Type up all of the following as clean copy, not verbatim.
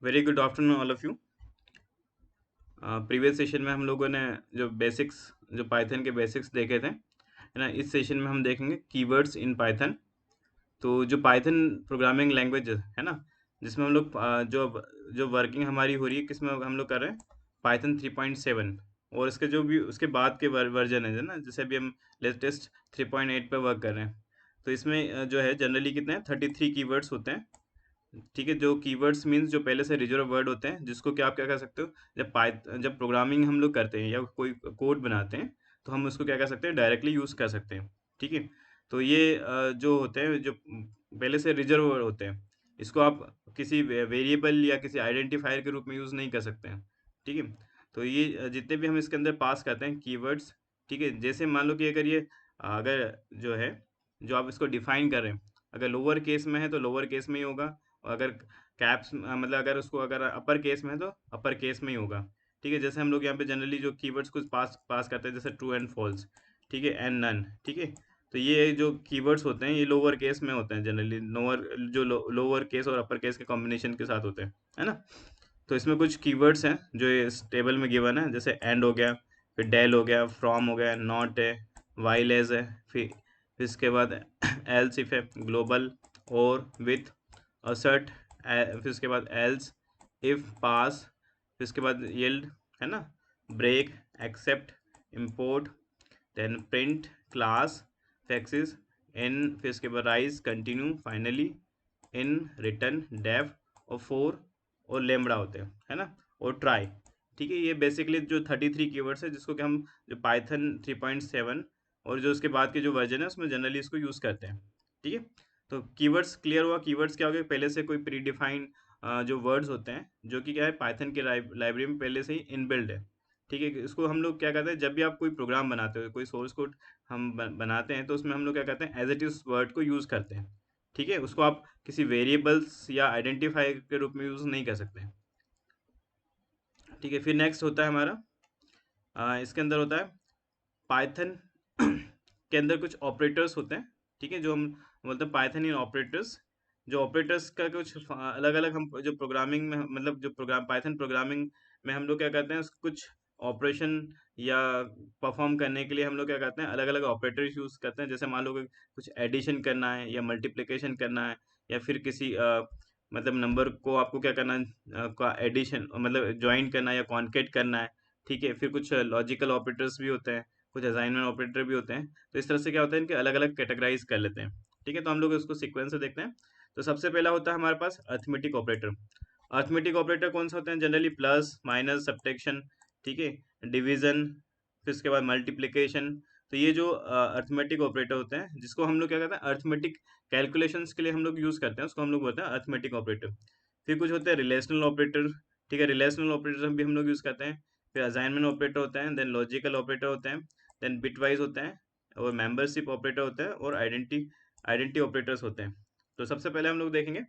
Very good afternoon all of you. Previous session में हम लोगों ने जो बेसिक्स जो पाइथन के बेसिक्स देखे थे, है ना। इस सेशन में हम देखेंगे कीवर्ड्स इन पाइथन। तो जो पाइथन प्रोग्रामिंग लैंग्वेज है ना, जिसमें हम लोग जो जो वर्किंग हमारी हो रही है, किसमें हम लोग कर रहे हैं, पाइथन 3.7। और इसके जो भी उसके बाद के वर्जन है ना, जैसे अभी हम लेटेस्ट 3.8 पे वर्क कर रहे हैं। तो इसमें जो है जनरली कितने हैं, 33 कीवर्ड्स होते हैं। ठीक है, जो कीवर्ड्स मीन्स जो पहले से रिजर्व वर्ड होते हैं, जिसको क्या आप क्या कर सकते हो, जब प्रोग्रामिंग हम लोग करते हैं या कोई कोड बनाते हैं, तो हम उसको क्या कर सकते हैं, डायरेक्टली यूज कर सकते हैं। ठीक है। तो ये जो होते हैं, जो पहले से रिजर्व वर्ड होते हैं, इसको आप किसी वेरिएबल या किसी आइडेंटिफायर के रूप में यूज नहीं कर सकते हैं। ठीक है। तो ये जितने भी हम इसके अंदर पास करते हैं कीवर्ड्स, ठीक है, जैसे मान लो कि अगर जो है, जो आप इसको डिफाइन कर रहे हैं, अगर लोअर केस में है तो लोअर केस में ही होगा, और अगर कैप्स मतलब अगर उसको अगर अपर केस में है तो अपर केस में ही होगा। ठीक है। जैसे हम लोग यहाँ पे जनरली जो कीवर्ड्स कुछ पास पास करते हैं, जैसे ट्रू एंड फॉल्स, ठीक है, एंड नन। ठीक है। तो ये जो कीवर्ड्स होते हैं, ये लोअर केस में होते हैं जनरली, जो लोअर केस और अपर केस के कॉम्बिनेशन के साथ होते हैं, है ना। तो इसमें कुछ कीवर्ड्स हैं जो इस टेबल में गिवन है, जैसे एंड हो गया, फिर डेल हो गया, फ्रॉम हो गया, नॉट है, वाइल एज है, फिर इसके बाद एल्स इफ है, ग्लोबल, और विथ, असर्ट, फिर उसके बाद एल्स, इफ, पास, फिर उसके बाद यील्ड, है ना, break, except, import, then print, class, फैक्सिस, इन, फिर उसके बाद raise, continue, finally, in, return, def, और फोर, और लेमड़ा होते हैं, है ना, और ट्राई। ठीक है। ये बेसिकली जो 33 कीवर्ड्स है, जिसको कि हम जो पाइथन 3.7 और जो उसके बाद के जो वर्जन है, उसमें जनरली इसको यूज़ करते हैं। ठीक है। तो कीवर्ड्स क्लियर हुआ। कीवर्ड्स क्या हो गया, पहले से कोई प्री डिफाइंड जो वर्ड्स होते हैं, जो कि क्या है, पाइथन के लाइब्रेरी में पहले से ही इनबिल्ड है। ठीक है। इसको हम लोग क्या करते हैं, जब भी आप कोई प्रोग्राम बनाते हो, कोई सोर्स कोड हम बनाते हैं, तो उसमें हम लोग क्या करते हैं, एज इट इज वर्ड को यूज़ करते हैं। ठीक है। उसको आप किसी वेरिएबल्स या आइडेंटिफायर के रूप में यूज़ नहीं कर सकते। ठीक है। फिर नेक्स्ट होता है हमारा, इसके अंदर होता है पाइथन के अंदर कुछ ऑपरेटर्स होते हैं। ठीक है। जो हम बोलते हैं पाइथन इन ऑपरेटर्स। जो ऑपरेटर्स का कुछ अलग अलग, हम जो प्रोग्रामिंग में मतलब जो प्रोग्राम पाइथन प्रोग्रामिंग में हम लोग क्या करते हैं, कुछ ऑपरेशन या परफॉर्म करने के लिए हम लोग क्या करते हैं, अलग अलग ऑपरेटर्स यूज करते हैं। जैसे मान लो कि कुछ एडिशन करना है या मल्टीप्लिकेशन करना है, या फिर किसी मतलब नंबर को आपको क्या करना है, का एडिशन मतलब ज्वाइन करना है या कॉन्केट करना है। ठीक है। फिर कुछ लॉजिकल ऑपरेटर्स भी होते हैं, कुछ असाइनमेंट ऑपरेटर भी होते हैं। तो इस तरह से क्या होता है, इनके अलग अलग कैटेगराइज कर लेते हैं। ठीक है। तो हम लोग इसको सीक्वेंस से देखते हैं। तो सबसे पहला होता है हमारे पास अर्थमेटिक ऑपरेटर। अर्थमेटिक ऑपरेटर कौन सा होते हैं, जनरली प्लस, माइनस, सब्ट्रैक्शन, ठीक है, डिवीजन, फिर उसके बाद मल्टीप्लिकेशन। तो ये जो अर्थमेटिक ऑपरेटर होते हैं, जिसको हम लोग क्या करते हैं, अर्थमेटिक कैलकुलेशंस के लिए हम लोग यूज करते हैं, उसको हम लोग बोलते हैं अर्थमेटिक ऑपरेटर। फिर कुछ होते हैं रिलेशनल ऑपरेटर। ठीक है। रिलेशनल ऑपरेटर भी हम लोग यूज करते हैं। फिर असाइनमेंट ऑपरेटर होते हैं, देन लॉजिकल ऑपरेटर होते हैं, देन बिटवाइज होते हैं, और मेंबरशिप ऑपरेटर होते हैं, और आइडेंटिटी ऑपरेटर्स होते हैं। तो सबसे पहले हम लोग देखेंगे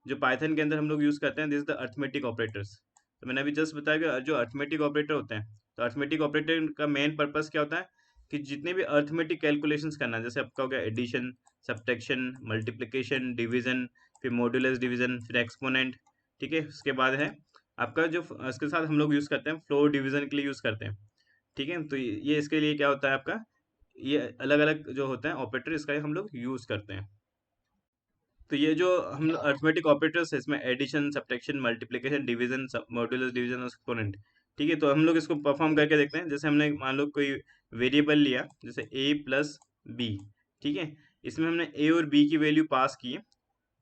जो पाइथन के अंदर हम लोग यूज करते हैं, this is the arithmetic operators. तो मैंने अभी जस्ट बताया कि जो अर्थमेटिक ऑपरेटर होते हैं, तो अर्थमेटिक ऑपरेटर का मेन पर्पस क्या होता है, कि जितने भी अर्थमेटिक कैलकुलेशंस करना है, जैसे आपका हो गया एडिशन, सब्ट्रैक्शन, मल्टीप्लिकेशन, डिवीजन, फिर मॉड्यूलस डिवीजन, फिर एक्सपोनेंट। ठीक है। उसके बाद है आपका जो इसके साथ हम लोग यूज करते हैं, फ्लोर डिवीजन के लिए यूज करते हैं। ठीक है। तो ये इसके लिए क्या होता है आपका, ये अलग अलग जो होता है ऑपरेटर, इसका हम लोग यूज करते हैं। तो ये जो हम अर्थमेटिक ऑपरेटर्स है, इसमें addition, subtraction, multiplication, division, modulus division और एक्सपोनेंट। ठीक है। तो हम लोग इसको परफॉर्म करके देखते हैं। जैसे हमने मान लो कोई वेरिएबल लिया, जैसे ए प्लस बी। ठीक है। इसमें हमने ए और बी की वैल्यू पास की है।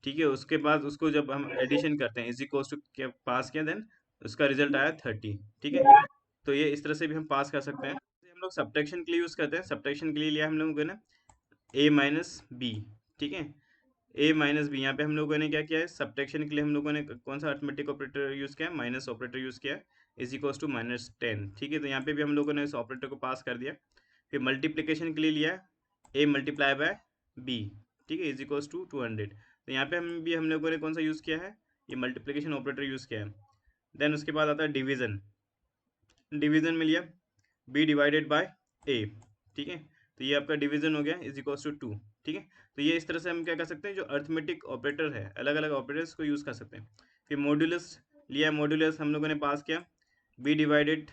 ठीक है। उसके बाद उसको जब हम एडिशन करते हैं, इज इक्वल्स टू क्या पास किया, देन उसका रिजल्ट आया 30। ठीक है। तो ये इस तरह से भी हम पास कर सकते हैं। हम लोग सब्ट्रैक्शन के लिए यूज करते हैं। सब्ट्रैक्शन के लिए लिया हम लोगों ने ए माइनस बी। ठीक है। ए माइनस बी, यहाँ पे हम लोगों ने क्या किया है, सब्ट्रैक्शन के लिए हम लोगों ने कौन सा अर्थमेटिक ऑपरेटर यूज किया है, माइनस ऑपरेटर यूज किया है, इज इक्वल्स टू -10। ठीक है। तो यहाँ पे भी हम लोगों ने इस ऑपरेटर को पास कर दिया। फिर मल्टीप्लिकेशन के लिए लिया है ए मल्टीप्लाई बाय बी। ठीक है। Is equals to 200। तो यहाँ पे हम लोगों ने कौन सा यूज किया है, ये मल्टीप्लिकेशन ऑपरेटर यूज किया है। देन उसके बाद आता है डिवीजन। डिवीजन में लिया बी डिवाइडेड बाय ए। ठीक है। तो ये आपका डिवीजन हो गया, इज इक्वल्स टू 2। ठीक है। तो ये इस तरह से हम क्या कर सकते हैं, जो अर्थमेटिक ऑपरेटर है, अलग अलग ऑपरेटर्स को यूज कर सकते हैं। फिर मॉड्यूलस लिया मॉड्यूलस हम लोगों ने पास किया बी डिवाइडेड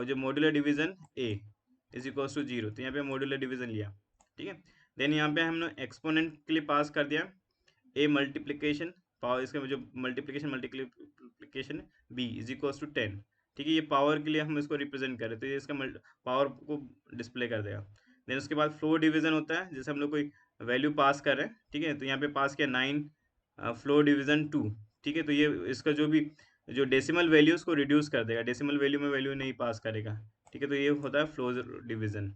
जो modular division a is equals to 0, तो यहाँ पे मॉड्यूलर डिवीजन लिया, ठीक है। देन यहाँ पे हमने एक्सपोनेंट के लिए पास कर दिया ए मल्टीप्लिकेशन पावर, इसका जो multiplication b is equals to 10, ठीक है। ये पावर के लिए हम इसको रिप्रेजेंट करें तो ये इसका पावर को डिस्प्ले कर देगा। देन उसके बाद फ्लोर डिवीजन होता है, जैसे हम लोग कोई वैल्यू पास कर रहे हैं, ठीक है, तो यहाँ पे पास किया 9 फ्लोर डिवीजन 2, ठीक है। तो ये इसका जो डेसिमल वैल्यू उसको रिड्यूस कर देगा, डेसिमल वैल्यू में वैल्यू नहीं पास करेगा, ठीक है। तो ये होता है फ्लोर डिवीजन।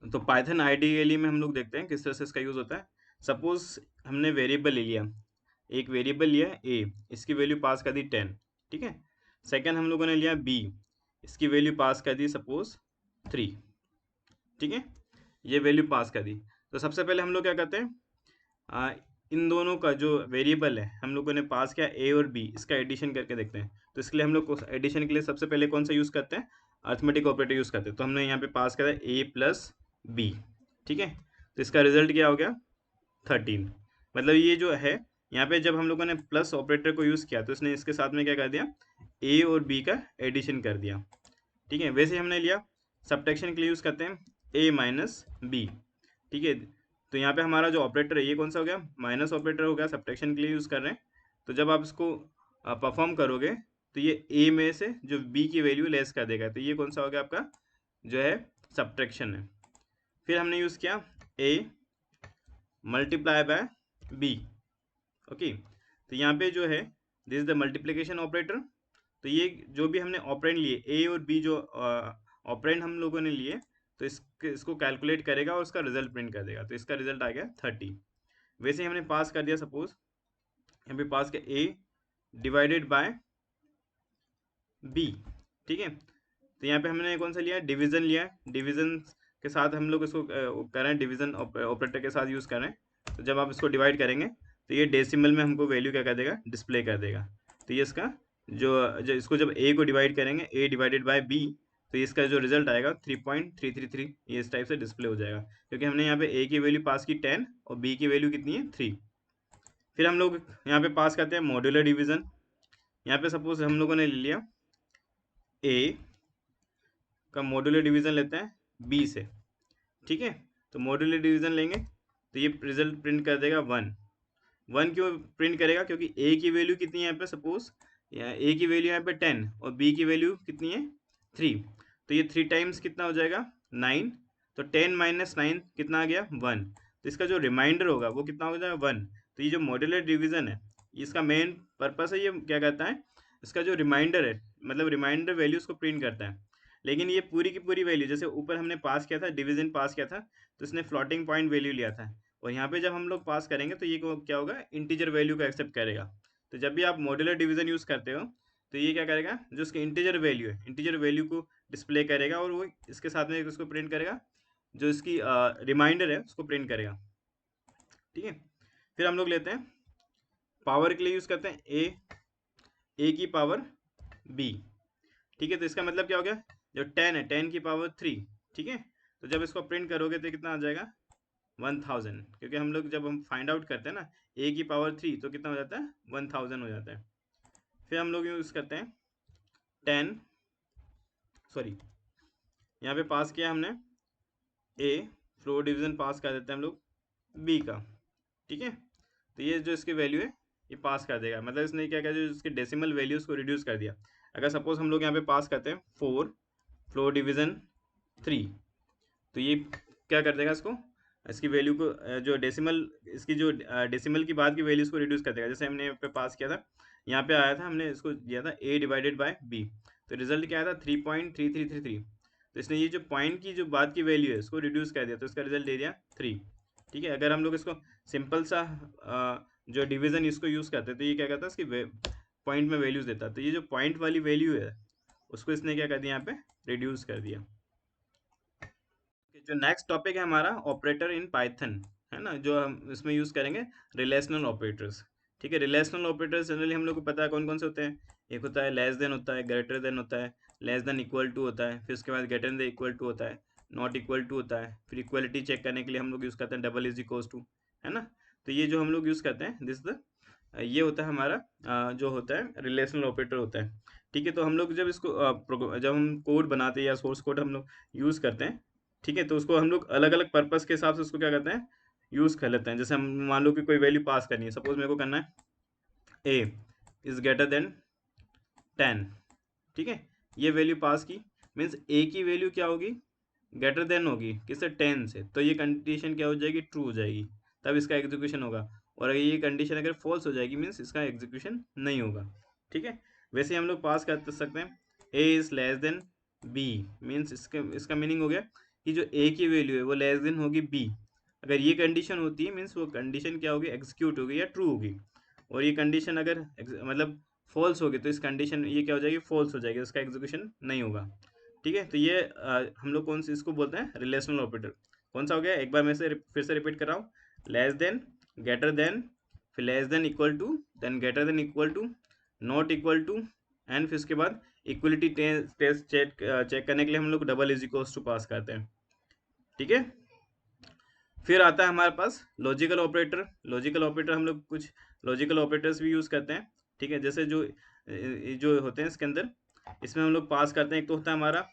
तो पाइथन आइडियली में हम लोग देखते हैं किस तरह से इसका यूज होता है। सपोज हमने वेरिएबल ले लिया, एक वेरिएबल लिया ए, इसकी वैल्यू पास कर दी 10, ठीक है। सेकंड हम लोगों ने लिया बी, इसकी वैल्यू पास कर दी सपोज 3, ठीक है। ये वैल्यू पास कर दी। तो सबसे पहले हम लोग क्या करते हैं, इन दोनों का जो वेरिएबल है हम लोगों ने पास किया ए और बी, इसका एडिशन करके देखते हैं। तो इसके लिए हम लोग एडिशन के लिए सबसे पहले कौन सा यूज़ करते हैं, अर्थमेटिक ऑपरेटर यूज़ करते हैं। तो हमने यहाँ पे पास करा ए प्लस बी, ठीक है। तो इसका रिजल्ट क्या हो गया 13। मतलब ये जो है यहाँ पे जब हम लोगों ने प्लस ऑपरेटर को यूज़ किया तो इसने इसके साथ में क्या कर दिया, ए और बी का एडिशन कर दिया, ठीक है। वैसे हमने लिया सब्ट्रैक्शन के लिए यूज़ करते हैं ए माइनस बी, ठीक है। तो यहाँ पे हमारा जो ऑपरेटर है ये कौन सा हो गया, माइनस ऑपरेटर हो गया, सब्ट्रैक्शन के लिए यूज़ कर रहे हैं। तो जब आप इसको परफॉर्म करोगे तो ये ए में से जो बी की वैल्यू लेस कर देगा, तो ये कौन सा हो गया आपका जो है सब्ट्रैक्शन है। फिर हमने यूज़ किया A multiply by B, okay. तो यहाँ पे जो है this is the multiplication operator. तो ये जो भी हमने ऑपरेंड लिए ए और बी जो ऑपरेंड हम लोगों ने लिए, तो इसको कैलकुलेट करेगा और उसका रिजल्ट प्रिंट कर देगा। तो इसका रिजल्ट आ गया 30। वैसे ही हमने पास कर दिया, सपोज यहाँ पे पास किया ए डिवाइडेड बाय बी, ठीक है। तो यहाँ पे हमने कौन सा लिया, डिवीजन लिया। डिवीजन के साथ हम लोग इसको कर रहे हैं, डिवीजन ऑपरेटर के साथ यूज़ कर रहे हैं। तो जब आप इसको डिवाइड करेंगे तो ये डेसिमल में हमको वैल्यू क्या कर देगा, डिस्प्ले कर देगा। तो ये इसका जो इसको जब ए को डिवाइड करेंगे ए डिवाइडेड बाय बी, तो इसका जो रिजल्ट आएगा 3.333, ये इस टाइप से डिस्प्ले हो जाएगा, क्योंकि हमने यहाँ पे ए की वैल्यू पास की 10 और बी की वैल्यू कितनी है 3। फिर हम लोग यहाँ पे पास करते हैं मॉड्यूलर डिवीजन। यहाँ पे सपोज हम लोगों ने ले लिया ए का मॉड्यूलर डिवीजन लेते हैं बी से, ठीक है। तो मॉड्यूलर डिवीजन लेंगे तो ये रिजल्ट प्रिंट कर देगा 1। 1 क्यों प्रिंट करेगा, क्योंकि ए की वैल्यू कितनी है यहाँ पे, सपोज ए की वैल्यू यहाँ पे 10 और बी की वैल्यू कितनी है 3। तो ये 3 टाइम्स कितना हो जाएगा 9। तो 10 माइनस 9 कितना आ गया 1। तो इसका जो रिमाइंडर होगा वो कितना हो जाएगा 1। तो ये जो मॉड्यूलर डिवीजन है इसका मेन पर्पस है, ये क्या करता है, इसका जो रिमाइंडर है मतलब रिमाइंडर वैल्यूज को प्रिंट करता है। लेकिन ये पूरी की पूरी वैल्यू, जैसे ऊपर हमने पास किया था डिवीजन पास किया था तो इसने फ्लोटिंग पॉइंट वैल्यू लिया था, और यहाँ पे जब हम लोग पास करेंगे तो ये क्या होगा, इंटीजर वैल्यू को एक्सेप्ट करेगा। तो जब भी आप मॉड्यूलर डिवीजन यूज़ करते हो तो ये क्या करेगा, जो उसकी इंटीजर वैल्यू है इंटीजर वैल्यू को डिस्प्ले करेगा और वो इसके साथ में उसको प्रिंट करेगा, जो इसकी रिमाइंडर है उसको प्रिंट करेगा, ठीक है। फिर हम लोग लेते हैं पावर के लिए यूज़ करते हैं ए की पावर बी, ठीक है। तो इसका मतलब क्या हो गया, जो 10 है 10 की पावर 3, ठीक है। तो जब इसको प्रिंट करोगे तो कितना आ जाएगा 1000, क्योंकि हम लोग जब हम फाइंड आउट करते हैं ना ए की पावर 3 तो कितना हो जाता है 1000 हो जाता है। फिर हम लोग यूज़ करते हैं 10 सॉरी यहाँ पे पास किया हमने ए, फ्लोर डिवीजन पास कर देते हैं हम लोग बी का, ठीक है। तो ये जो इसकी वैल्यू है ये पास कर देगा, मतलब इसने क्या किया, जो इसके डेसिमल वैल्यूज को रिड्यूस कर दिया। अगर सपोज हम लोग यहाँ पे पास करते हैं 4 फ्लोर डिवीजन 3, तो ये क्या कर देगा, इसको इसकी वैल्यू को जो डेसिमल इसकी जो डेसिमल की बाद की वैल्यूज को रिड्यूस कर देगा। जैसे हमने यहाँ पे पास किया था, यहाँ पे आया था हमने इसको दिया था ए डिवाइडेड बाय बी, तो रिजल्ट क्या आया था 3.3333। तो इसने ये जो पॉइंट की जो बाद की वैल्यू है इसको रिड्यूस कर दिया, तो इसका रिजल्ट दे दिया 3, ठीक है। अगर हम लोग इसको सिंपल सा जो डिवीजन इसको यूज़ करते हैं तो ये क्या करता है, इसकी पॉइंट में वैल्यूज देता है। तो ये जो पॉइंट वाली वैल्यू है उसको इसने क्या कर दिया, यहाँ पे रिड्यूस कर दिया। जो नेक्स्ट टॉपिक है हमारा ऑपरेटर इन पाइथन, है ना, जो हम इसमें यूज़ करेंगे रिलेशनल ऑपरेटर्स, ठीक है। रिलेशनल ऑपरेटर्स जनरली हम लोग को पता है कौन कौन से होते हैं। एक होता है लेस देन होता है, ग्रेटर देन होता है, लेस देन इक्वल टू होता है, फिर उसके बाद ग्रेटर देन इक्वल टू होता है, नॉट इक्वल टू होता है, फिर इक्वलिटी चेक करने के लिए हम लोग यूज़ करते हैं डबल इज इक्वल्स टू, है ना। तो ये जो हम लोग यूज़ करते हैं दिस द ये होता है हमारा जो होता है रिलेशनल ऑपरेटर होता है। ठीक है, तो हम लोग जब इसको जब हम कोड बनाते हैं या सोर्स कोड हम लोग यूज़ करते हैं, ठीक है, तो उसको हम लोग अलग अलग पर्पस के हिसाब से उसको क्या करते हैं, यूज़ कर लेते हैं। जैसे हम मान लो कि कोई वैल्यू पास करनी है, सपोज मेरे को करना है ए इज ग्रेटर देन 10, ठीक है, ये वैल्यू पास की, मीन्स ए की वैल्यू क्या होगी, ग्रेटर देन होगी किससे, 10 से, तो ये कंडीशन क्या हो जाएगी, ट्रू हो जाएगी, तब इसका एग्जीक्यूशन होगा। और अगर ये कंडीशन अगर फॉल्स हो जाएगी, मीन्स इसका एग्जीक्यूशन नहीं होगा। ठीक है, वैसे हम लोग पास कर सकते हैं A is less than B, means इसका मीनिंग हो गया कि जो ए की वैल्यू है वो लेस देन होगी बी। अगर ये कंडीशन होती है, मीन्स वो कंडीशन क्या होगी, एग्जीक्यूट होगी या ट्रू होगी। और ये कंडीशन अगर मतलब फॉल्स होगी, तो इस कंडीशन ये क्या हो जाएगी, फॉल्स हो जाएगी, इसका एग्जीक्यूशन नहीं होगा। ठीक है, तो ये हम लोग कौन सी इसको बोलते हैं, रिलेशनल ऑपरेटर। कौन सा हो गया, एक बार मैं से फिर से रिपीट कर रहा हूँ, लेस देन, ग्रेटर देन, फिर less than equal to, then greater than equal to, not equal to, and फिर उसके बाद इक्वलिटी टेस्ट चेक करने के लिए हम लोग डबल इज इक्वल्स टू पास करते हैं। ठीक है, फिर आता है हमारे पास लॉजिकल ऑपरेटर। लॉजिकल ऑपरेटर हम लोग कुछ लॉजिकल ऑपरेटर्स भी यूज़ करते हैं। ठीक है, जैसे जो होते हैं इसके अंदर, इसमें हम लोग पास करते हैं, एक तो होता है हमारा,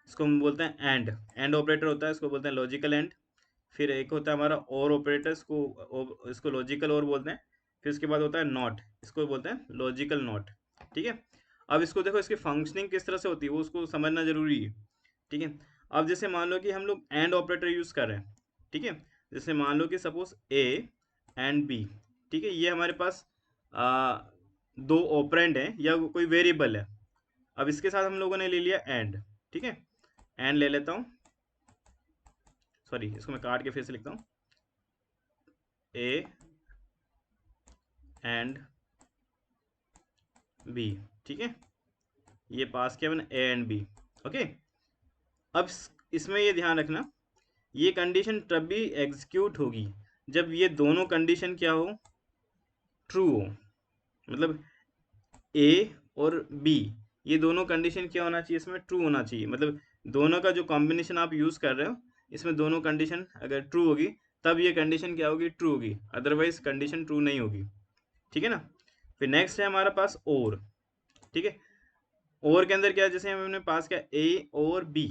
इसको हम बोलते हैं एंड ऑपरेटर होता है, इसको बोलते हैं लॉजिकल एंड। फिर एक होता है हमारा और ऑपरेटर, इसको लॉजिकल और बोलते हैं। फिर इसके बाद होता है नॉट, इसको बोलते हैं लॉजिकल नॉट। ठीक है, अब इसको देखो, इसकी फंक्शनिंग किस तरह से होती है वो उसको समझना जरूरी है। ठीक है, अब जैसे मान लो कि हम लोग एंड ऑपरेटर यूज कर रहे हैं। ठीक है, जैसे मान लो कि सपोज ए एंड बी, ठीक है, ये हमारे पास दो ऑपरेंड हैं या कोई वेरिएबल है। अब इसके साथ हम लोगों ने ले लिया एंड। ठीक है, एंड ले लेता हूँ, सॉरी इसको मैं काट के फिर से लिखता हूँ, ए एंड बी। ठीक है, ये पास किया मैंने ए एंड बी। ओके, अब इसमें ये ध्यान रखना, ये कंडीशन तब भी एग्जीक्यूट होगी जब ये दोनों कंडीशन क्या हो, ट्रू हो। मतलब ए और बी, ये दोनों कंडीशन क्या होना चाहिए, इसमें ट्रू होना चाहिए। मतलब दोनों का जो कॉम्बिनेशन आप यूज कर रहे हो, इसमें दोनों कंडीशन अगर ट्रू होगी, तब ये कंडीशन क्या होगी, ट्रू होगी, अदरवाइज कंडीशन ट्रू नहीं होगी। ठीक है ना, फिर नेक्स्ट है हमारा पास और। ठीक है, और के अंदर क्या है, जैसे हमने पास किया ए और बी।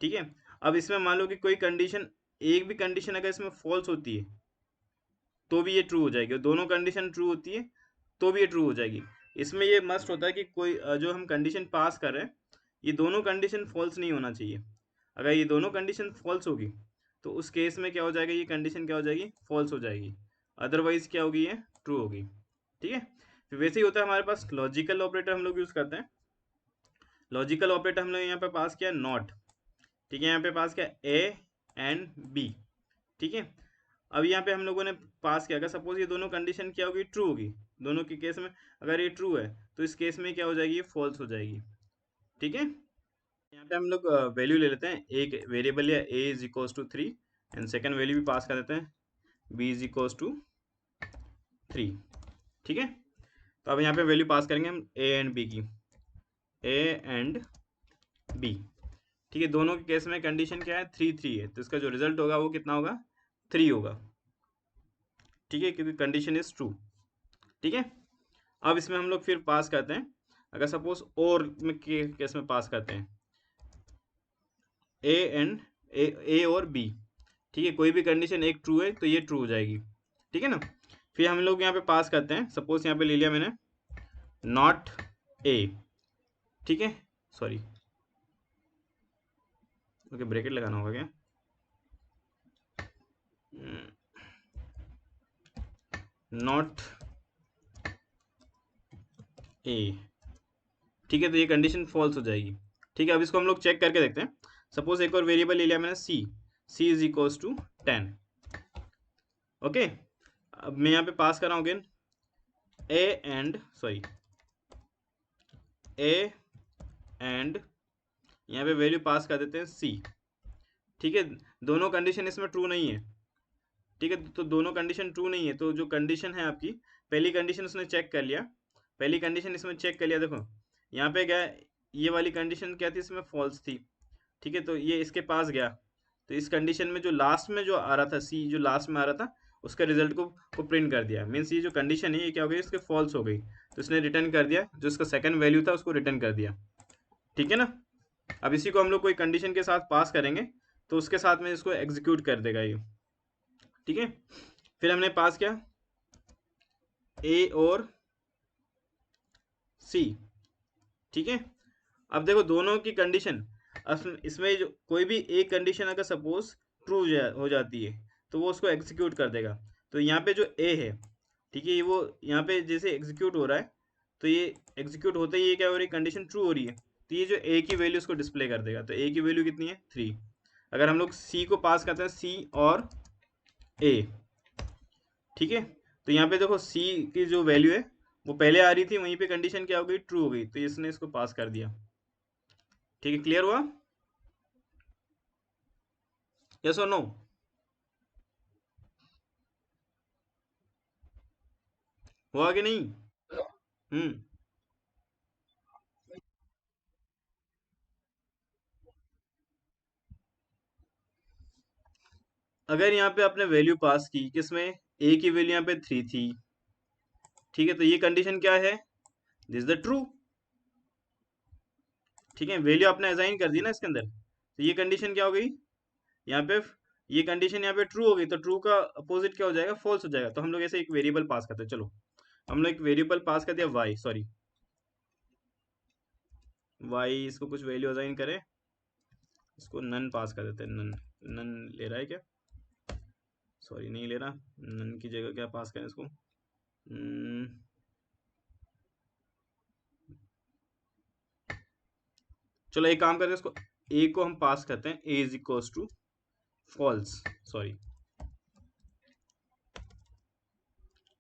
ठीक है, अब इसमें मान लो कि कोई कंडीशन, एक भी कंडीशन अगर इसमें फॉल्स होती है तो भी ये ट्रू हो जाएगी, और दोनों कंडीशन ट्रू होती है तो भी ये ट्रू हो जाएगी। इसमें ये मस्ट होता है कि कोई जो हम कंडीशन पास कर रहे हैं, ये दोनों कंडीशन फॉल्स नहीं होना चाहिए। अगर ये दोनों कंडीशन फॉल्स होगी, तो उस केस में क्या हो जाएगा, ये कंडीशन क्या हो जाएगी, फॉल्स हो जाएगी, अदरवाइज क्या होगी, ये ट्रू होगी। ठीक है, फिर वैसे ही होता है हमारे पास लॉजिकल ऑपरेटर हम लोग यूज करते हैं। लॉजिकल ऑपरेटर हम लोग यहाँ पे पास किया नॉट। ठीक है, यहाँ पे पास किया ए एंड बी। ठीक है, अब यहाँ पे हम लोगों ने पास किया, अगर सपोज ये दोनों कंडीशन क्या होगी, ट्रू होगी, दोनों के केस में अगर ये ट्रू है, तो इस केस में क्या हो जाएगी, ये फॉल्स हो जाएगी। ठीक है, यहाँ पे हम लोग वैल्यू ले लेते हैं, एक वेरिएबल या A is equals to 3, and second value भी पास कर देते हैं, बी इज इक्वल्स टू 3। ठीक है, तो अब यहाँ पे वैल्यू पास करेंगे हम ए एंड बी की, ए एंड बी। ठीक है, दोनों के केस में कंडीशन क्या है, 3 है, तो इसका जो रिजल्ट होगा वो कितना होगा, 3 होगा। ठीक है, क्योंकि कंडीशन इज ट्रू। ठीक है, अब इसमें हम लोग फिर पास करते हैं, अगर सपोज और में केस में पास करते हैं ए एंड ए और बी। ठीक है, कोई भी कंडीशन एक ट्रू है तो ये ट्रू हो जाएगी। ठीक है ना, फिर हम लोग यहाँ पे पास करते हैं, सपोज यहाँ पे ले लिया मैंने नॉट ए। ठीक है, सॉरी, ओके, ब्रैकेट लगाना होगा क्या, नॉट ए। ठीक है, तो ये कंडीशन फॉल्स हो जाएगी। ठीक है, अब इसको हम लोग चेक करके देखते हैं। सपोज एक और वेरिएबल ले लिया मैंने सी इज इक्वल्स टू 10। ओके, अब मैं यहाँ पे पास कर रहा हूँ अगेन ए एंड यहाँ पे वैल्यू पास कर देते हैं सी। ठीक है, दोनों कंडीशन इसमें ट्रू नहीं है। ठीक है, तो दोनों कंडीशन ट्रू नहीं है, तो जो कंडीशन है आपकी, पहली कंडीशन उसने चेक कर लिया, पहली कंडीशन इसमें चेक कर लिया, देखो यहाँ पे गया, ये वाली कंडीशन क्या थी, इसमें फॉल्स थी। ठीक है, तो ये इसके पास गया, तो इस कंडीशन में जो लास्ट में जो आ रहा था, सी जो लास्ट में आ रहा था, उसका रिजल्ट को प्रिंट कर दिया। मीन्स ये जो कंडीशन है ये क्या हो गई, इसके फॉल्स हो गई, तो इसने रिटर्न कर दिया, जो इसका सेकंड वैल्यू था उसको रिटर्न कर दिया। ठीक है ना। अब इसी को हम लोग कोई कंडीशन के साथ पास करेंगे तो उसके साथ में इसको एग्जीक्यूट कर देगा ये। ठीक है, फिर हमने पास किया ए और सी। ठीक है, अब देखो दोनों की कंडीशन, इसमें जो कोई भी एक कंडीशन अगर सपोज ट्रू हो जाती है तो वो उसको एग्जीक्यूट कर देगा। तो यहाँ पे जो ए है, ठीक है, ये वो यहाँ पे जैसे एग्जीक्यूट हो रहा है, तो ये एग्जीक्यूट होते ही ये क्या हो रही है, कंडीशन ट्रू हो रही है, तो ये जो ए की वैल्यू उसको डिस्प्ले कर देगा। तो ए की वैल्यू कितनी है, 3। अगर हम लोग सी को पास करते हैं, सी और ए, ठीक है, तो यहाँ पे देखो सी की जो वैल्यू है वो पहले आ रही थी, वहीं पे कंडीशन क्या हो गई, ट्रू हो गई, तो इसने इसको पास कर दिया। ठीक है, क्लियर हुआ, यस और नो? हुआ कि नहीं? हम्म। अगर यहाँ पे आपने वैल्यू पास की किसमें, ए की वैल्यू यहाँ पे 3 थी, ठीक है, तो ये कंडीशन क्या है, दिस द ट्रू। ठीक है, वैल्यू आपने असाइन कर दी ना इसके अंदर, तो ये कंडीशन क्या हो गई यहाँ पे, ये कंडीशन यहाँ पे ट्रू हो गई, तो ट्रू का अपोजिट क्या हो जाएगा, फॉल्स हो जाएगा। तो हम लोग ऐसे एक वेरिएबल पास करते हैं, चलो हम लोग एक वेरिएबल पास कर दिया वाई, सॉरी वाई, इसको कुछ वैल्यू असाइन करें, इसको नन पास कर देते हैं, नन। नन ले रहा है क्या, सॉरी नहीं ले रहा, नन की जगह क्या पास करें इसको, चलो एक काम करते हैं, इसको ए को हम पास करते हैं, A is equals to false, sorry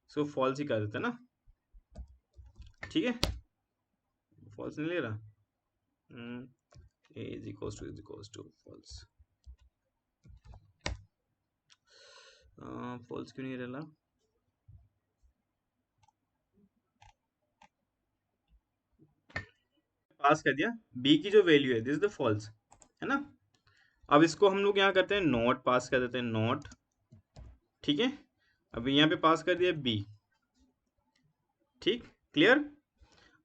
इसको फॉल्स ही कर देते हैं ना। ठीक है, फॉल्स नहीं ले रहा, A is equals to false, false क्यों नहीं रहा, पास कर दिया, बी की जो वैल्यू है दिस इज द फॉल्स, है ना। अब इसको हम लोग यहाँ करते हैं नॉट पास कर देते हैं, नॉट। ठीक है, अब यहाँ पे पास कर दिया बी, ठीक, क्लियर।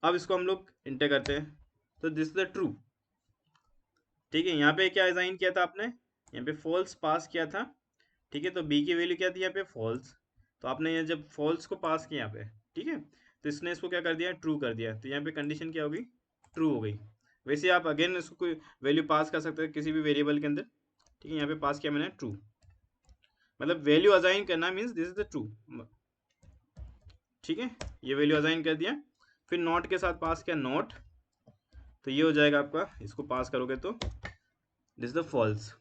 अब इसको हम लोग इंटर करते हैं, तो दिस इज द ट्रू। ठीक है, यहाँ पे क्या असाइन किया था आपने, यहाँ पे फॉल्स पास किया था, ठीक है, तो बी की वैल्यू क्या थी यहाँ पे, फॉल्स। तो आपने ये जब फॉल्स को पास किया यहाँ पे, ठीक है, तो इसने इसको क्या कर दिया, ट्रू कर दिया, तो यहाँ पे कंडीशन क्या होगी, ट्रू हो गई। वैसे आप अगेन इसको कोई वैल्यू पास कर सकते हैं किसी भी वेरिएबल के अंदर। ठीक है, यहाँ पे पास किया मैंने ट्रू, मतलब वैल्यू असाइन करना means this is the true. ठीक है, ये वैल्यू असाइन कर दिया, फिर नॉट के साथ पास किया नॉट, तो ये हो जाएगा आपका, इसको पास करोगे तो दिस द फॉल्स।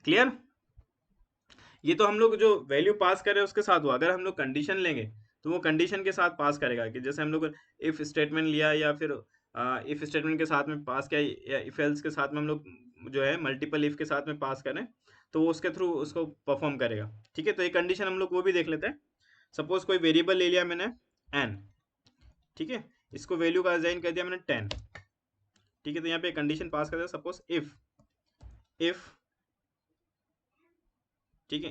क्लियर। ये तो हम लोग जो वैल्यू पास कर रहे हैं उसके साथ हुआ, अगर हम लोग कंडीशन लेंगे तो वो कंडीशन के साथ पास करेगा, कि जैसे हम लोग इफ स्टेटमेंट लिया या फिर इफ स्टेटमेंट के साथ में पास किया, या इफ एल्स के साथ में हम लोग जो है मल्टीपल इफ के साथ में पास करें, तो वो उसके थ्रू उसको परफॉर्म करेगा। ठीक है, तो ये कंडीशन हम लोग वो भी देख लेते हैं। सपोज कोई वेरिएबल ले लिया मैंने एन, ठीक है, इसको वैल्यू का असाइन कर दिया मैंने 10। ठीक है, तो यहाँ पे कंडीशन पास कर दिया, सपोज इफ इफ ठीक है,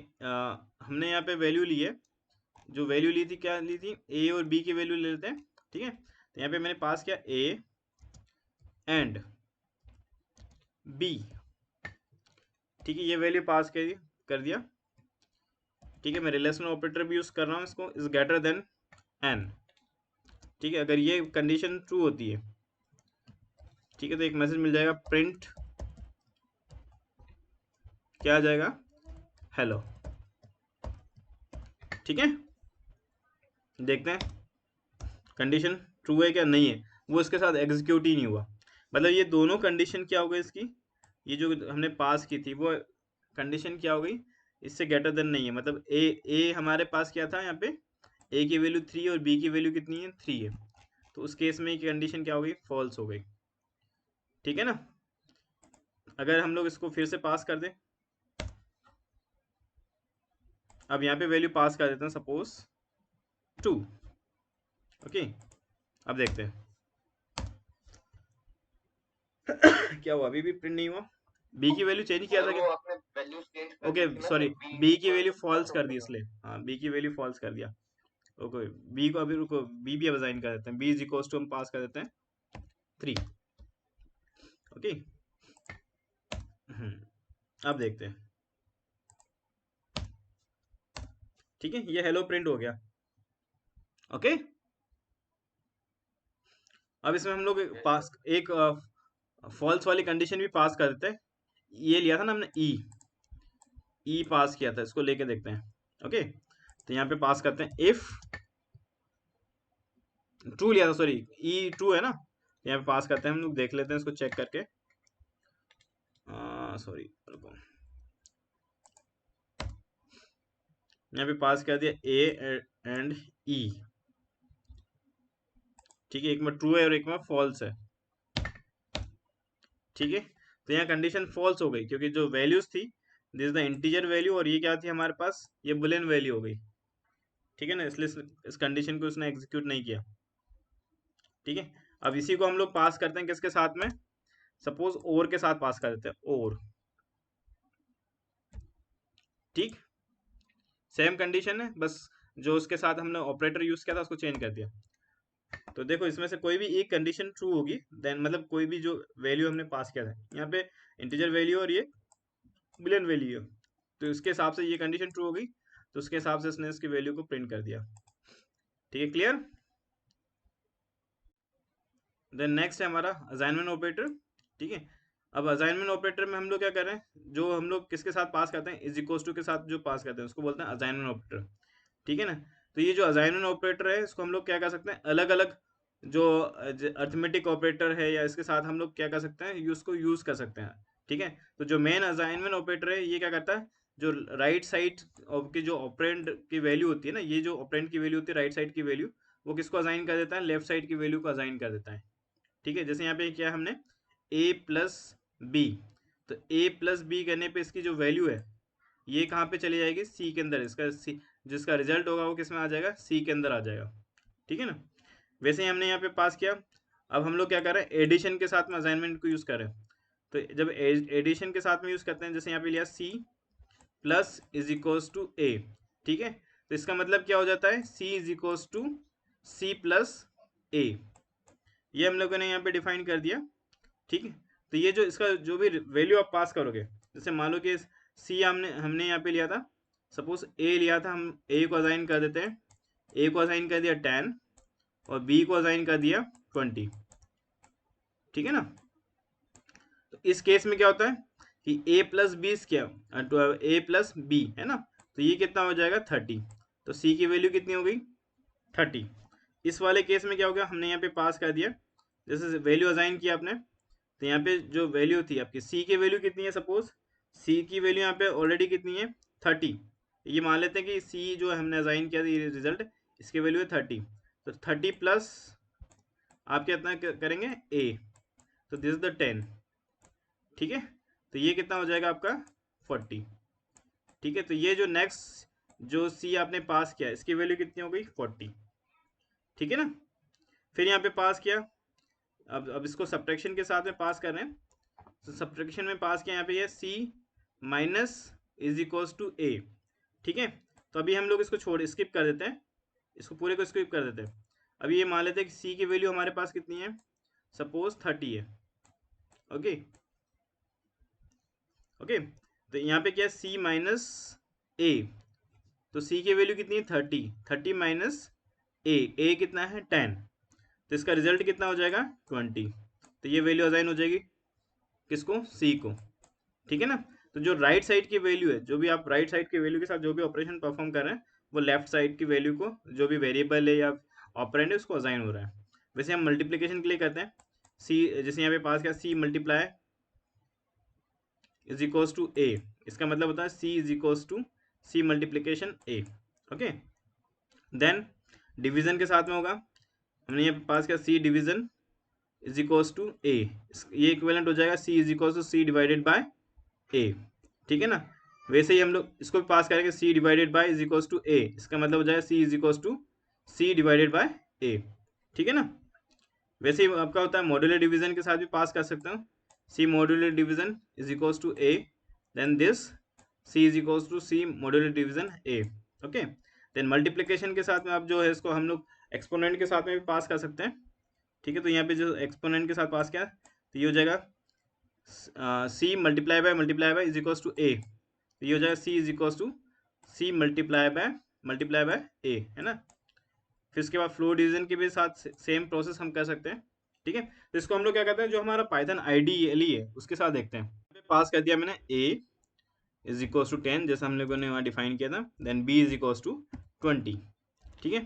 हमने यहाँ पे वैल्यू ली है, जो वैल्यू ली थी क्या ली थी, ए और बी की वैल्यू ले लेते हैं। ठीक है, तो यहाँ पे मैंने पास किया ए एंड बी। ठीक है, ये वैल्यू पास कर दिया। ठीक है, मैं रिलेशनल ऑपरेटर भी यूज कर रहा हूँ, इसको इज ग्रेटर देन एन। ठीक है, अगर ये कंडीशन ट्रू होती है, ठीक है, तो एक मैसेज मिल जाएगा, प्रिंट क्या आ जाएगा, हेलो। ठीक है, देखते हैं कंडीशन ट्रू है क्या नहीं है, वो इसके साथ एग्जीक्यूट ही नहीं हुआ। मतलब ये दोनों कंडीशन क्या हो गई इसकी, ये जो हमने पास की थी वो कंडीशन क्या हो गई, इससे ग्रेटर देन नहीं है, मतलब ए हमारे पास क्या था यहाँ पे, ए की वैल्यू 3 और बी की वैल्यू कितनी है, 3 है, तो उस केस में कंडीशन क्या हो गई, फॉल्स हो गई। ठीक है ना। अगर हम लोग इसको फिर से पास कर दें, अब यहाँ पे वैल्यू पास कर देते हैं, सपोज 2। ओके, अब देखते हैं क्या हुआ, अभी भी प्रिंट नहीं हुआ। बी की वैल्यू चेंज किया था क्या? आपने वैल्यूज चेंज कर ओके दी थी ना, सॉरी, तो बी बी की इक्वल वैल्यू फॉल्स कर दी समथिंग। इसलिए, हाँ बी की वैल्यू फॉल्स कर दिया। ओके, बी को अभी रुको, बी भी अब असाइन कर देते हैं, बी इज इक्वल टू हम पास कर देते हैं 3। ओके, अब देखते हैं। ठीक है, ये हेलो प्रिंट हो गया। ओके, अब इसमें हम लोग पास एक फॉल्स वाली कंडीशन भी पास कर देते हैं। ये लिया था ना हमने ई पास किया था, इसको लेके देखते हैं। ओके, तो यहाँ पे पास करते हैं इफ ट्रू लिया था, सॉरी ई ट्रू है ना, यहाँ पे पास करते हैं हम लोग, देख लेते हैं इसको चेक करके। सॉरी रुको, यहाँ पे पास कर दिया ए एंड ई। ठीक है, एक में ट्रू है और एक में फॉल्स है। ठीक है, तो यहाँ कंडीशन फॉल्स हो गई क्योंकि जो वैल्यूज थी, this is the integer value, और ये क्या थी हमारे पास, ये बुलियन वैल्यू हो गई। ठीक है ना, इसलिए इस कंडीशन को उसने एग्जीक्यूट नहीं किया। ठीक है, अब इसी को हम लोग पास करते हैं किसके साथ में, सपोज और के साथ पास कर देते हैं, और। ठीक, सेम कंडीशन है, बस जो उसके साथ हमने ऑपरेटर यूज किया था उसको चेंज कर दिया। तो देखो, इसमें से कोई भी एक कंडीशन ट्रू होगी, देन मतलब कोई भी जो वैल्यू हमने पास किया था, यहाँ पे इंटीजर वैल्यू और ये बुलियन वैल्यू है, तो इसके हिसाब से ये कंडीशन ट्रू हो गई, तो उसके हिसाब से उसने इसकी वैल्यू को प्रिंट कर दिया। ठीक है, क्लियर। देन नेक्स्ट है हमारा असाइनमेंट ऑपरेटर। ठीक है, अब असाइनमेंट ऑपरेटर में हम लोग क्या कर रहे हैं, जो हम लोग किसके साथ पास करते हैं, इज इक्वल्स टू के साथ जो पास करते हैं उसको बोलते हैं असाइनमेंट ऑपरेटर। ठीक है ना, तो ये जो असाइनमेंट ऑपरेटर है इसको हम लोग क्या कर सकते हैं, अलग अलग जो अर्थमेटिक ऑपरेटर है या इसके साथ हम लोग क्या कर सकते हैं, उसको यूज कर सकते हैं। ठीक है, तो जो मेन असाइनमेंट ऑपरेटर है ये क्या करता है, जो राइट साइड की जो ऑपरेंड की वैल्यू होती है ना, ये जो ऑपरेंड की वैल्यू होती है राइट साइड की वैल्यू, वो किसको असाइन कर देता है, लेफ्ट साइड की वैल्यू को असाइन कर देता है। ठीक है, जैसे यहाँ पे किया हमने a प्लस बी, तो a प्लस बी करने पे इसकी जो वैल्यू है ये कहाँ पे चली जाएगी, c के अंदर, इसका c जिसका रिजल्ट होगा वो किस में आ जाएगा, c के अंदर आ जाएगा। ठीक है ना, वैसे ही हमने यहाँ पे पास किया। अब हम लोग क्या कर रहे हैं, एडिशन के साथ में असाइनमेंट को यूज कर रहे हैं, तो जब एडिशन के साथ में यूज करते हैं, जैसे यहाँ पे लिया c plus is equals to a। ठीक है, तो इसका मतलब क्या हो जाता है, c is equals to c plus a, ये हम लोगों ने यहाँ पे डिफाइन कर दिया। ठीक है, तो ये जो इसका जो भी वैल्यू आप पास करोगे, जैसे मान लो कि सी हमने हमने यहाँ पे लिया था, सपोज ए लिया था, हम ए को असाइन कर देते हैं, ए को असाइन कर दिया 10 और बी को असाइन कर दिया 20। ठीक है ना, तो इस केस में क्या होता है कि ए प्लस बी क्या, ए प्लस बी है ना, तो ये कितना हो जाएगा 30, तो सी की वैल्यू कितनी हो गई 30। इस वाले केस में क्या हो गया, हमने यहाँ पे पास कर दिया, जैसे वैल्यू असाइन किया आपने, तो यहाँ पे जो वैल्यू थी आपकी सी की वैल्यू कितनी है, सपोज सी की वैल्यू यहाँ पे ऑलरेडी कितनी है 30, ये मान लेते हैं कि सी जो हमने असाइन किया था ये रिजल्ट, इसकी वैल्यू है 30, तो 30 प्लस आप कितना करेंगे ए, तो दिस इज द 10। ठीक है, तो ये कितना हो जाएगा आपका 40। ठीक है, तो ये जो नेक्स्ट जो सी आपने पास किया इसकी वैल्यू कितनी हो गई 40। ठीक है ना, फिर यहाँ पे पास किया, अब इसको सब्ट्रैक्शन के साथ में पास कर रहे हैं, तो सब्ट्रैक्शन में पास किया यहाँ पे ये सी माइनस इज इक्वल्स टू ए। ठीक है, तो अभी हम लोग इसको छोड़ स्किप कर देते हैं, इसको पूरे को स्किप कर देते हैं। अभी ये मान लेते हैं कि सी की वैल्यू हमारे पास कितनी है, सपोज 30 है। ओके ओके, तो यहाँ पे क्या है सी माइनस ए, तो सी की वैल्यू कितनी है 30, 30 माइनस ए कितना है 10, तो इसका रिजल्ट कितना हो जाएगा 20, तो ये वैल्यू असाइन हो जाएगी किसको, सी को। ठीक है ना, तो जो राइट साइड की वैल्यू है, जो भी आप राइट साइड की वैल्यू के साथ जो भी ऑपरेशन परफॉर्म कर रहे हैं, वो लेफ्ट साइड की वैल्यू को, जो भी वेरिएबल है या ऑपरेंड है उसको असाइन हो रहा है। वैसे हम मल्टीप्लीकेशन के लिए करते हैं, सी जैसे यहाँ पे पास किया C multiply is equals to A, इसका मतलब होता है C is equals to C multiplication A. Okay, then division के साथ में होगा, हमने यहाँ पे पास किया C division is equals to A, ये इक्विवेलेंट हो जाएगा C is equals to C divided by A. ठीक है ना, वैसे ही हम लोग इसको भी पास करेंगे C divided by is equals to A, इसका मतलब हो जाएगा C is equals to C divided by A. ठीक है ना, वैसे ही आपका होता है मॉड्यूलर डिवीजन के साथ भी पास कर सकते हो, C modular division is equals to A, then this C is equals to C modular division A. Okay, then multiplication के साथ में आप जो है इसको हम लोग एक्सपोनेंट के साथ में भी पास कर सकते हैं, ठीक है। तो यहाँ पे जो एक्सपोनेंट के साथ पास किया तो ये हो जाएगा C multiply by is equals to A, तो ये हो जाएगा C is equals to C multiply by A, है ना। फिर इसके बाद फ्लो डिवीजन के भी साथ सेम प्रोसेस हम कर सकते हैं, ठीक है। तो इसको हम लोग क्या करते हैं, जो हमारा पाइथन आईडीएलई है उसके साथ देखते हैं। पास कर दिया मैंने A इज इक्वल्स टू 10 जैसा हम लोगों ने वहाँ डिफाइन किया था, then B is equals to 20, ठीक है,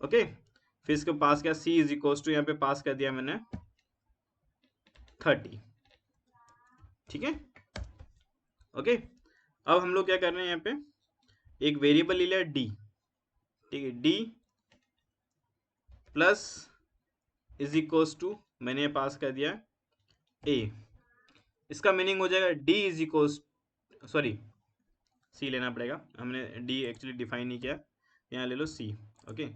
ओके। फिर इसको पास किया C इज इक्वल्स टू, यहाँ पे पास कर दिया मैंने 30, ठीक है, ओके। अब हम लोग क्या कर रहे हैं, यहाँ पे एक वेरिएबल ले लिया D, ठीक है, D plus is equals to मैंने पास कर दिया A, इसका मीनिंग हो जाएगा D is equals, sorry C लेना पड़ेगा, हमने D एक्चुअली डिफाइन नहीं किया, यहाँ ले लो C, ओके।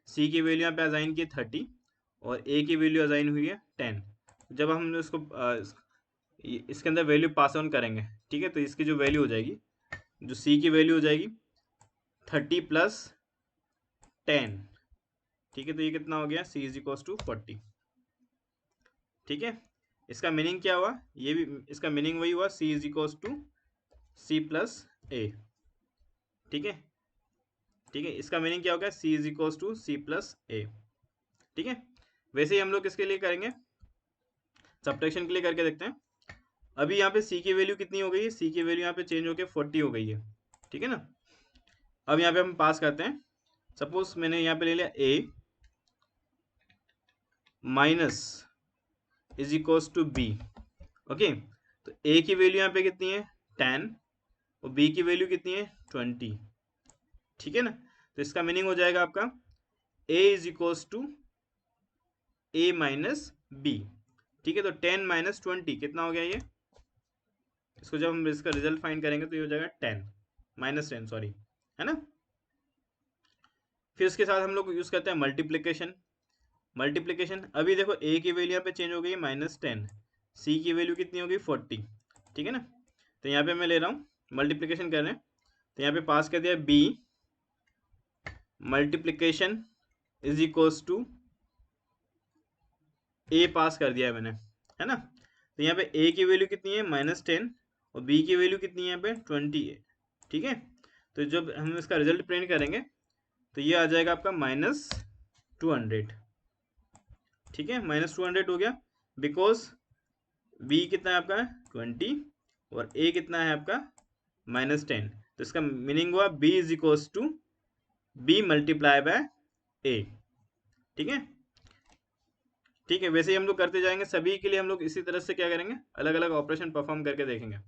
C की वैल्यू यहाँ पे असाइन की 30 और A की वैल्यू असाइन हुई है 10। जब हम इसको इसके अंदर वैल्यू पास ऑन करेंगे, ठीक है, तो इसकी जो वैल्यू हो जाएगी, जो C की वैल्यू हो जाएगी 30 प्लस 10, ठीक है। तो ये कितना हो गया, C इज इक्वल्स टू 40, ठीक है। इसका मीनिंग क्या हुआ, ये भी इसका मीनिंग वही हुआ, C is equals to C plus A, ठीक है, ठीक है। इसका मीनिंग क्या होगा, C is equals to C plus A, ठीक है। वैसे ही हम लोग इसके लिए करेंगे, सब्ट्रैक्शन के लिए करके देखते हैं। अभी यहाँ पे C की वैल्यू कितनी हो गई है, C की वैल्यू यहाँ पे चेंज होकर 40 हो गई है, ठीक है ना। अब यहाँ पे हम पास करते हैं, सपोज मैंने यहाँ पे ले लिया A minus is equals to B, okay. तो A की वैल्यू यहाँ पे कितनी है 10 और B की वैल्यू कितनी है 20, ठीक है ना। तो इसका मीनिंग हो जाएगा आपका A is equals to A minus B, ठीक है। तो 10 माइनस 20 कितना हो गया ये, इसको जब हम इसका रिजल्ट फाइंड करेंगे तो ये हो जाएगा 10 माइनस 10, सॉरी, है ना। फिर इसके साथ हम लोग यूज करते हैं मल्टीप्लिकेशन। अभी देखो A की वैल्यू यहाँ पे चेंज हो गई -10, C की वैल्यू कितनी हो गई 40, ठीक है ना। तो यहाँ पे मैं ले रहा हूँ मल्टीप्लिकेशन कर रहे हैं, तो यहाँ पे पास कर दिया B multiplication is equals to A pass कर दिया है मैंने, है ना। तो यहाँ पे A की वैल्यू कितनी है -10 और B की वैल्यू कितनी है यहाँ पे 20 है, ठीक है। तो जब हम इसका रिजल्ट प्रिंट करेंगे तो ये आ जाएगा आपका -200, ठीक है, -200 हो गया, बिकॉज B कितना है आपका 20 और A कितना है आपका -10। तो इसका मीनिंग हुआ B is equals to B multiply by A, ठीक है, ठीक है। वैसे ही हम लोग करते जाएंगे, सभी के लिए हम लोग इसी तरह से क्या करेंगे, अलग अलग ऑपरेशन परफॉर्म करके देखेंगे।